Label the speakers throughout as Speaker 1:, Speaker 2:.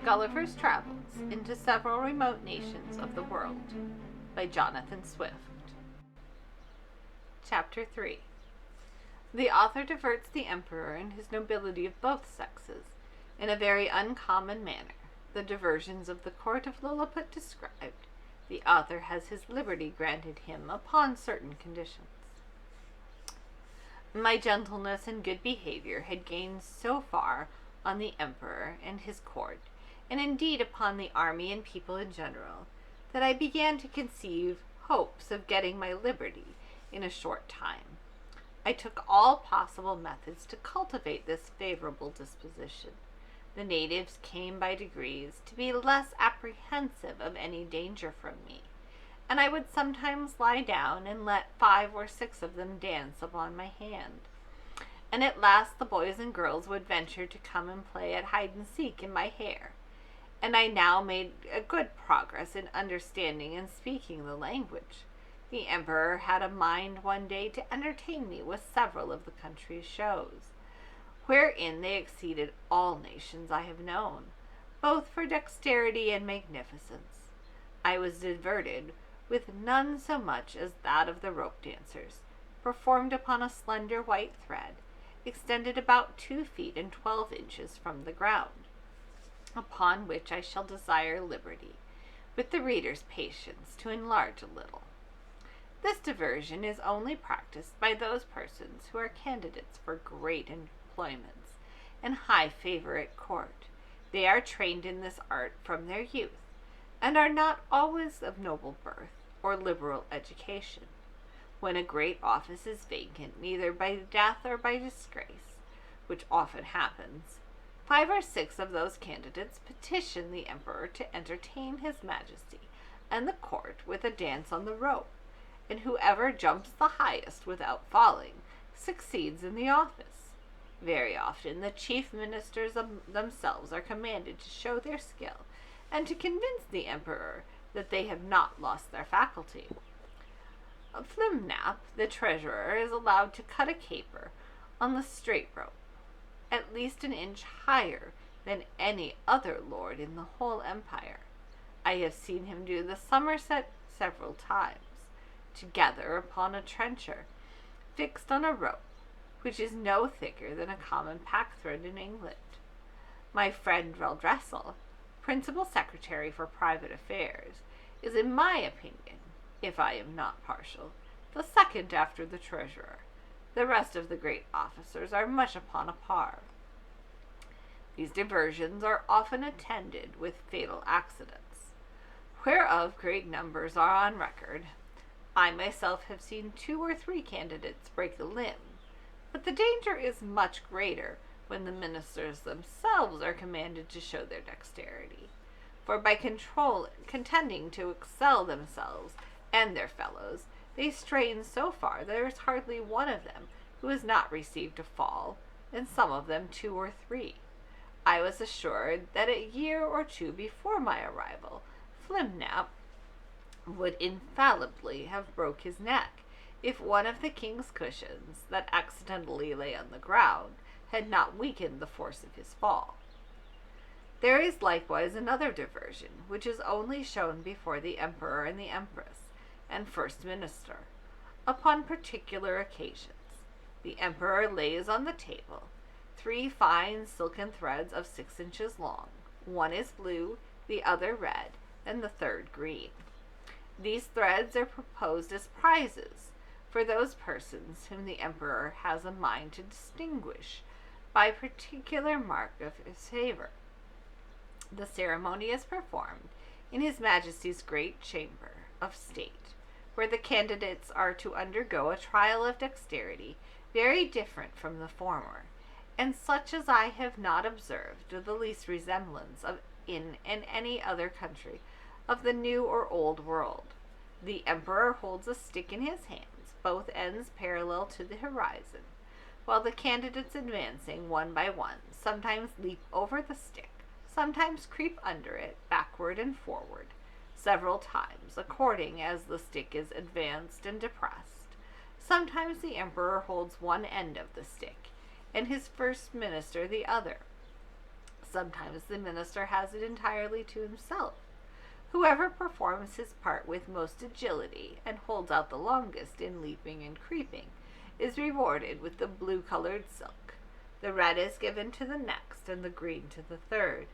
Speaker 1: Gulliver's Travels into Several Remote Nations of the World by Jonathan Swift. Chapter 3. The author diverts the emperor and his nobility of both sexes in a very uncommon manner. The diversions of the court of Lilliput described, the author has his liberty granted him upon certain conditions. My gentleness and good behavior had gained so far on the emperor and his court, and indeed upon the army and people in general, that I began to conceive hopes of getting my liberty in a short time. I took all possible methods to cultivate this favorable disposition. The natives came by degrees to be less apprehensive of any danger from me, and I would sometimes lie down and let 5 or 6 of them dance upon my hand. And at last the boys and girls would venture to come and play at hide-and-seek in my hair, and I now made a good progress in understanding and speaking the language. The emperor had a mind one day to entertain me with several of the country's shows, wherein they exceeded all nations I have known, both for dexterity and magnificence. I was diverted with none so much as that of the rope dancers, performed upon a slender white thread, extended about 2 feet and 12 inches from the ground, upon which I shall desire liberty, with the reader's patience, to enlarge a little. This diversion is only practiced by those persons who are candidates for great employments and high favor at court. They are trained in this art from their youth, and are not always of noble birth or liberal education. When a great office is vacant, neither by death or by disgrace, which often happens, 5 or 6 of those candidates petition the emperor to entertain his majesty and the court with a dance on the rope, and whoever jumps the highest without falling succeeds in the office. Very often the chief ministers themselves are commanded to show their skill, and to convince the emperor that they have not lost their faculty. Flimnap, the treasurer, is allowed to cut a caper on the straight rope, at least an inch higher than any other lord in the whole empire. I have seen him do the somerset several times, together upon a trencher, fixed on a rope, which is no thicker than a common pack-thread in England. My friend Reldressel, principal secretary for private affairs, is, in my opinion, if I am not partial, the second after the treasurer. The rest of the great officers are much upon a par. These diversions are often attended with fatal accidents, whereof great numbers are on record. I myself have seen 2 or 3 candidates break a limb, but the danger is much greater when the ministers themselves are commanded to show their dexterity, for by contending to excel themselves and their fellows, they strain so far there is hardly one of them who has not received a fall, and some of them 2 or 3. I was assured that a year or 2 before my arrival, Flimnap would infallibly have broke his neck if one of the king's cushions that accidentally lay on the ground had not weakened the force of his fall. There is likewise another diversion, which is only shown before the emperor and the empress and first minister, upon particular occasions. The emperor lays on the table 3 fine silken threads of 6 inches long. One is blue, the other red, and the third green. These threads are proposed as prizes for those persons whom the emperor has a mind to distinguish by particular mark of his favor. The ceremony is performed in His Majesty's great chamber of state, where the candidates are to undergo a trial of dexterity very different from the former, and such as I have not observed the least resemblance of in any other country of the new or old world. The emperor holds a stick in his hands, both ends parallel to the horizon, while the candidates advancing one by one sometimes leap over the stick, sometimes creep under it, backward and forward, several times, according as the stick is advanced and depressed. Sometimes the emperor holds one end of the stick, and his first minister the other. Sometimes the minister has it entirely to himself. Whoever performs his part with most agility and holds out the longest in leaping and creeping is rewarded with the blue-colored silk. The red is given to the next and the green to the third,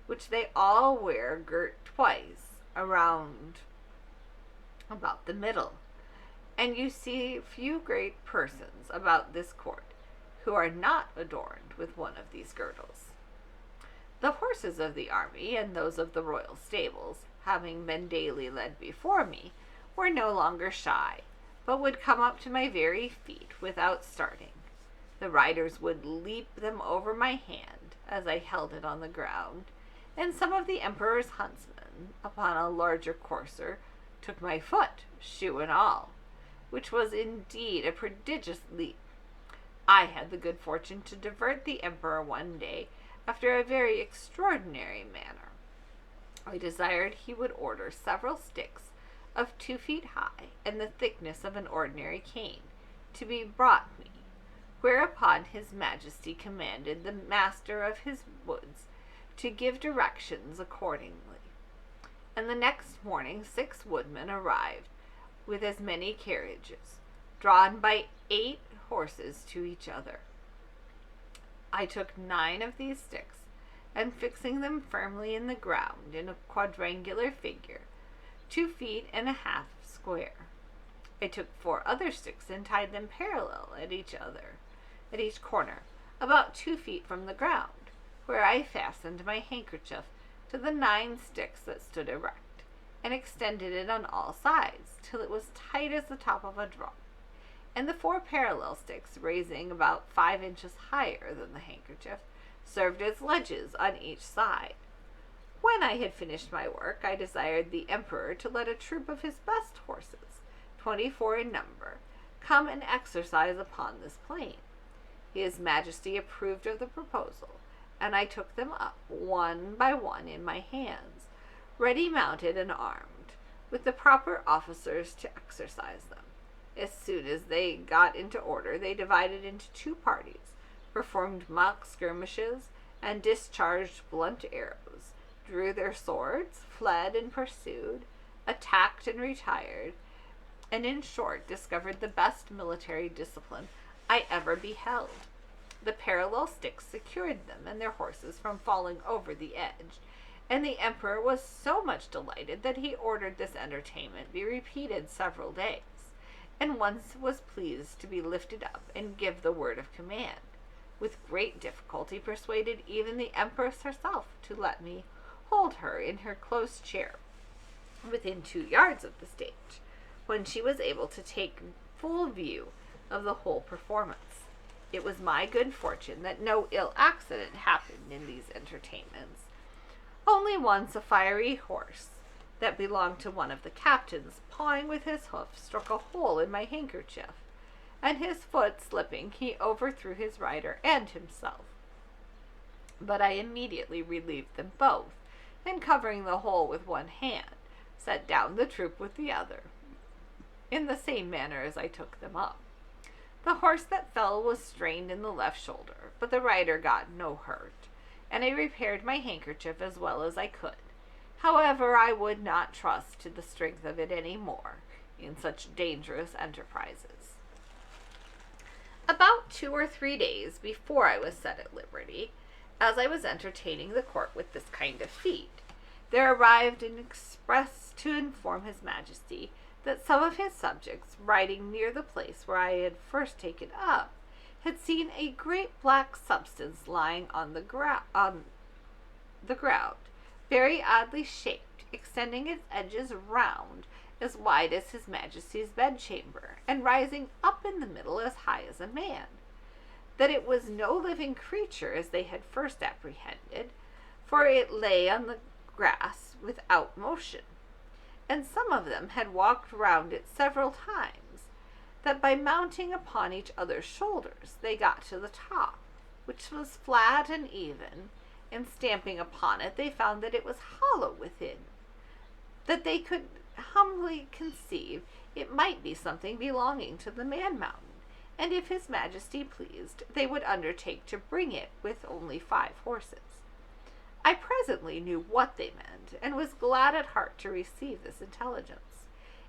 Speaker 1: which they all wear girt twice around about the middle. And you see few great persons about this court who are not adorned with one of these girdles. The horses of the army and those of the royal stables, having been daily led before me, were no longer shy, but would come up to my very feet without starting. The riders would leap them over my hand as I held it on the ground, and some of the emperor's huntsmen, upon a larger courser, took my foot, shoe and all, which was indeed a prodigious leap. I had the good fortune to divert the emperor one day after a very extraordinary manner. I desired he would order several sticks of 2 feet high and the thickness of an ordinary cane to be brought me, whereupon his majesty commanded the master of his woods to give directions accordingly. And the next morning 6 woodmen arrived with as many carriages, drawn by 8 horses to each other. I took 9 of these sticks, and fixing them firmly in the ground in a quadrangular figure, 2 feet and a half square, I took 4 other sticks and tied them parallel at each corner, about 2 feet from the ground, where I fastened my handkerchief to the 9 sticks that stood erect, and extended it on all sides till it was tight as the top of a drum, and the 4 parallel sticks, raising about 5 inches higher than the handkerchief, served as ledges on each side. When I had finished my work, I desired the emperor to let a troop of his best horses, 24 in number, come and exercise upon this plain. His majesty approved of the proposal, and I took them up one by one in my hands, ready mounted and armed, with the proper officers to exercise them. As soon as they got into order, they divided into 2 parties, performed mock skirmishes, and discharged blunt arrows, drew their swords, fled and pursued, attacked and retired, and in short discovered the best military discipline I ever beheld. The parallel sticks secured them and their horses from falling over the edge, and the emperor was so much delighted that he ordered this entertainment be repeated several days, and once was pleased to be lifted up and give the word of command. With great difficulty persuaded even the empress herself to let me hold her in her close chair within 2 yards of the stage, when she was able to take full view of the whole performance. It was my good fortune that no ill accident happened in these entertainments. Only once a fiery horse that belonged to one of the captains, pawing with his hoof, struck a hole in my handkerchief, and his foot slipping, he overthrew his rider and himself. But I immediately relieved them both, and covering the hole with one hand, set down the troop with the other, in the same manner as I took them up. The horse that fell was strained in the left shoulder, but the rider got no hurt, and I repaired my handkerchief as well as I could. However, I would not trust to the strength of it any more in such dangerous enterprises. About 2 or 3 days before I was set at liberty, as I was entertaining the court with this kind of feat, there arrived an express to inform his majesty that some of his subjects, riding near the place where I had first taken up, had seen a great black substance lying on the ground, very oddly shaped, extending its edges round as wide as his majesty's bedchamber, and rising up in the middle as high as a man. That it was no living creature as they had first apprehended, for it lay on the grass without motion, and some of them had walked round it several times, that by mounting upon each other's shoulders they got to the top, which was flat and even, and stamping upon it they found that it was hollow within, that they could humbly conceive it might be something belonging to the man-mountain, and if his majesty pleased, they would undertake to bring it with only 5 horses. I presently knew what they meant, and was glad at heart to receive this intelligence.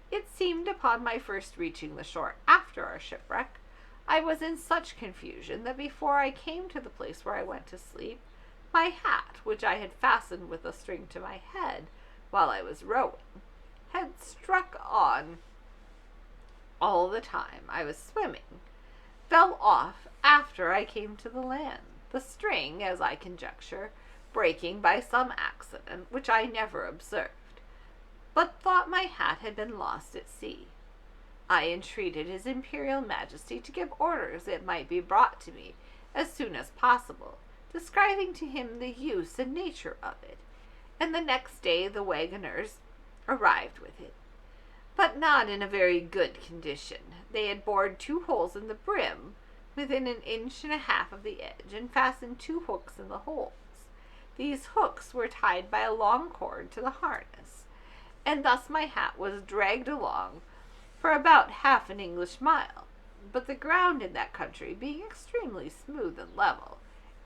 Speaker 1: It seemed upon my first reaching the shore after our shipwreck, I was in such confusion that before I came to the place where I went to sleep, my hat, which I had fastened with a string to my head while I was rowing, had struck on all the time I was swimming, fell off after I came to the land, the string, as I conjecture, breaking by some accident which I never observed, but thought my hat had been lost at sea. I entreated his Imperial Majesty to give orders it might be brought to me as soon as possible, describing to him the use and nature of it, and the next day the wagoners arrived with it, but not in a very good condition. They had bored 2 holes in the brim, within 1.5 inches of the edge, and fastened 2 hooks in the holes. These hooks were tied by a long cord to the harness, and thus my hat was dragged along for about half an English mile, but the ground in that country being extremely smooth and level,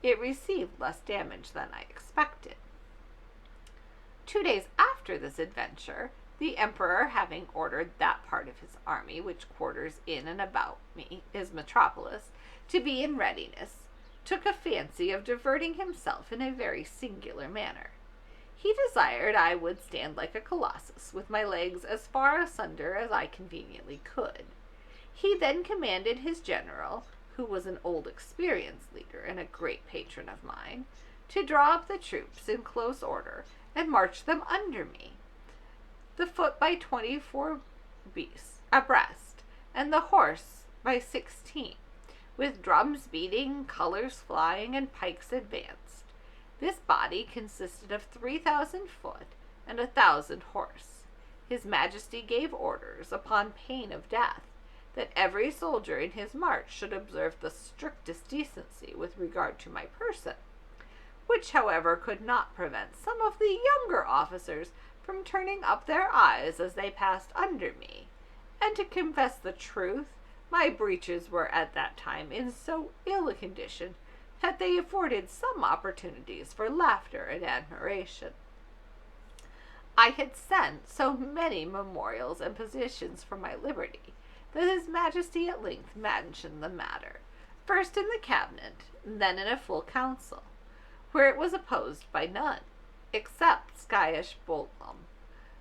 Speaker 1: it received less damage than I expected. 2 days after this adventure, the Emperor, having ordered that part of his army which quarters in and about me, his metropolis, to be in readiness, took a fancy of diverting himself in a very singular manner. He desired I would stand like a colossus, with my legs as far asunder as I conveniently could. He then commanded his general, who was an old experienced leader and a great patron of mine, to draw up the troops in close order and march them under me, the foot by 24 beasts abreast, and the horse by 16, with drums beating, colors flying, and pikes advanced. This body consisted of 3,000 foot and 1,000 horse. His Majesty gave orders, upon pain of death, that every soldier in his march should observe the strictest decency with regard to my person, which, however, could not prevent some of the younger officers from turning up their eyes as they passed under me, and to confess the truth, my breeches were at that time in so ill a condition that they afforded some opportunities for laughter and admiration. I had sent so many memorials and petitions for my liberty that his Majesty at length mentioned the matter, first in the cabinet, then in a full council, where it was opposed by none, except Skyish Boltlam,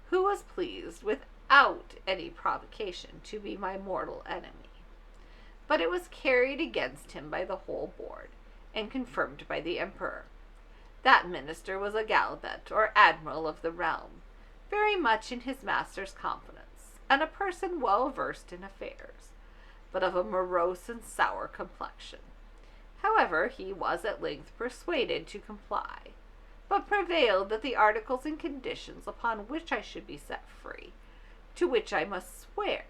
Speaker 1: who was pleased, without any provocation, to be my mortal enemy. But it was carried against him by the whole board, and confirmed by the Emperor. That minister was a Gallivant, or admiral of the realm, very much in his master's confidence, and a person well versed in affairs, but of a morose and sour complexion. However, he was at length persuaded to comply, but prevailed that the articles and conditions upon which I should be set free, to which I must swear,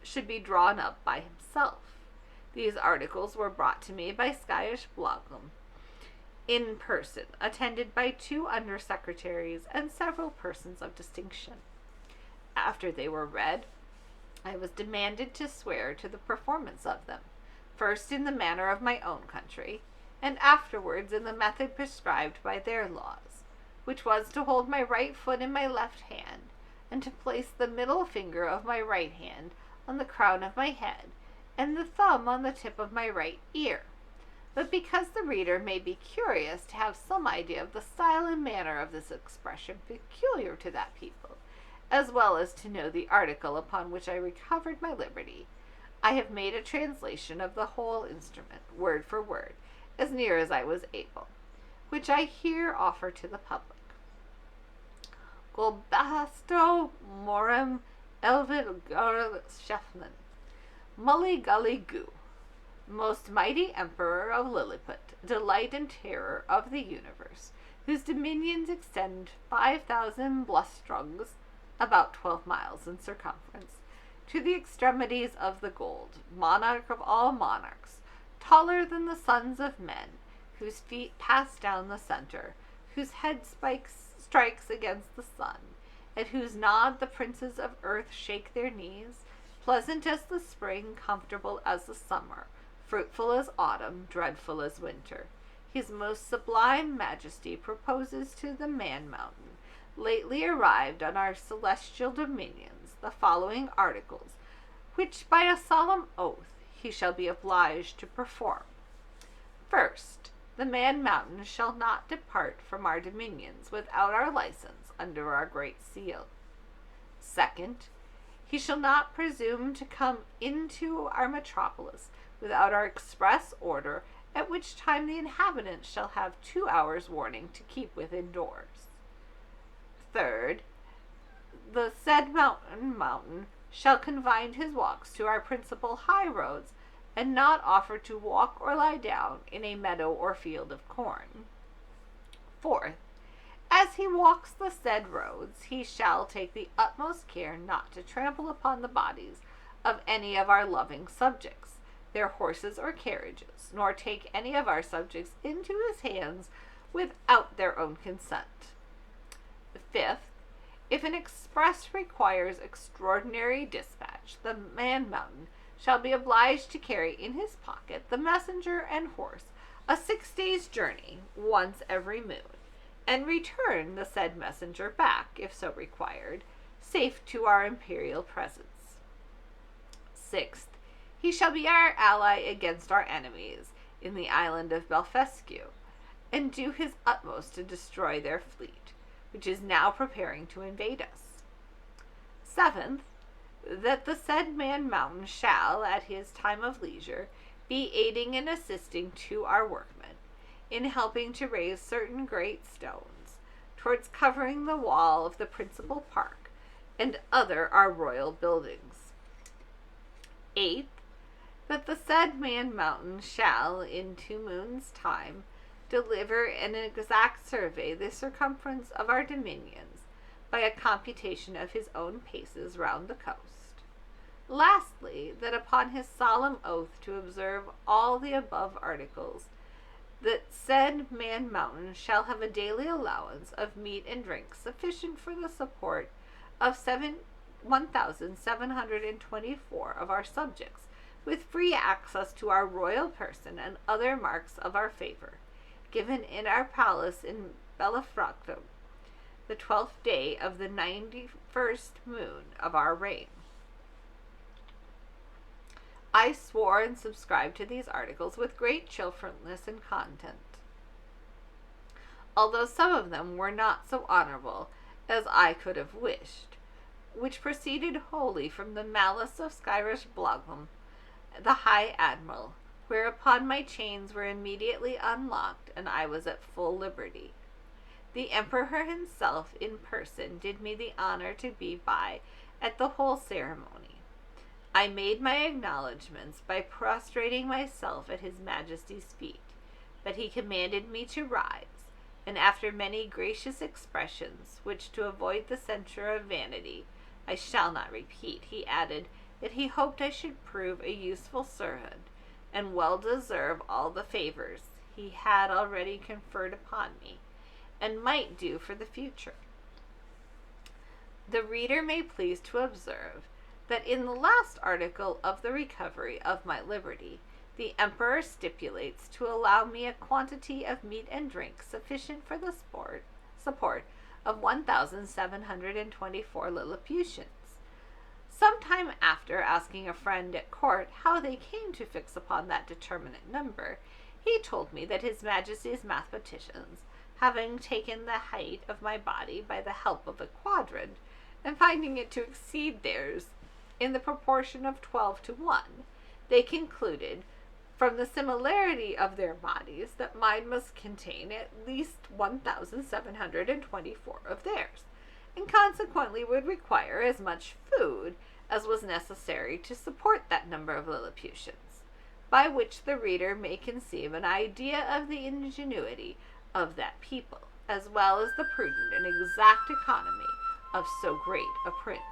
Speaker 1: should be drawn up by himself. These articles were brought to me by Skyish Boltlam in person, attended by 2 under-secretaries and several persons of distinction. After they were read, I was demanded to swear to the performance of them, first in the manner of my own country, and afterwards in the method prescribed by their laws, which was to hold my right foot in my left hand, and to place the middle finger of my right hand on the crown of my head, and the thumb on the tip of my right ear. But because the reader may be curious to have some idea of the style and manner of this expression peculiar to that people, as well as to know the article upon which I recovered my liberty, I have made a translation of the whole instrument, word for word, as near as I was able, which I here offer to the public. Golbasto morem elvid garl shefnan, Mully Gully Goo, most mighty Emperor of Lilliput, delight and terror of the universe, whose dominions extend 5,000 blustrungs, about 12 miles in circumference, to the extremities of the gold, monarch of all monarchs, taller than the sons of men, whose feet pass down the center, whose head strikes against the sun, at whose nod the princes of earth shake their knees, pleasant as the spring, comfortable as the summer, fruitful as autumn, dreadful as winter. His most sublime majesty proposes to the man-mountain, lately arrived on our celestial dominions, the following articles, which by a solemn oath he shall be obliged to perform. First, the man-mountain shall not depart from our dominions without our license under our great seal. Second, he shall not presume to come into our metropolis without our express order, at which time the inhabitants shall have 2 hours' warning to keep within doors. Third, the said mountain shall confine his walks to our principal high roads, and not offer to walk or lie down in a meadow or field of corn. Fourth, as he walks the said roads, he shall take the utmost care not to trample upon the bodies of any of our loving subjects, their horses or carriages, nor take any of our subjects into his hands without their own consent. Fifth, if an express requires extraordinary dispatch, the man-mountain shall be obliged to carry in his pocket the messenger and horse a 6 days' journey once every moon, and return the said messenger back, if so required, safe to our imperial presence. Sixth, he shall be our ally against our enemies in the island of Belfescu, and do his utmost to destroy their fleet, which is now preparing to invade us. Seventh, that the said man-mountain shall, at his time of leisure, be aiding and assisting to our workmen in helping to raise certain great stones towards covering the wall of the principal park and other our royal buildings. Eighth, that the said man-mountain shall, in 2 moons' time, deliver an exact survey the circumference of our dominions by a computation of his own paces round the coast. Lastly, that upon his solemn oath to observe all the above articles, that said man-mountain shall have a daily allowance of meat and drink sufficient for the support of 1,724 of our subjects, with free access to our royal person and other marks of our favor, given in our palace in Belafracto, the 12th day of the 91st moon of our reign. I swore and subscribed to these articles with great cheerfulness and content, although some of them were not so honorable as I could have wished, which proceeded wholly from the malice of Skyrish Blogham, the High Admiral, whereupon my chains were immediately unlocked, and I was at full liberty. The Emperor himself in person did me the honor to be by at the whole ceremony. I made my acknowledgments by prostrating myself at his Majesty's feet, but he commanded me to rise, and after many gracious expressions, which to avoid the censure of vanity I shall not repeat, he added that he hoped I should prove a useful servant, and well deserve all the favors he had already conferred upon me, and might do for the future. The reader may please to observe that in the last article of the recovery of my liberty, the Emperor stipulates to allow me a quantity of meat and drink sufficient for the support of 1,724 Lilliputians. Some time after, asking a friend at court how they came to fix upon that determinate number, he told me that his Majesty's mathematicians, having taken the height of my body by the help of a quadrant, and finding it to exceed theirs in the proportion of 12 to 1, they concluded, from the similarity of their bodies, that mine must contain at least 1,724 of theirs, and consequently would require as much food as was necessary to support that number of Lilliputians, by which the reader may conceive an idea of the ingenuity of that people, as well as the prudent and exact economy of so great a prince.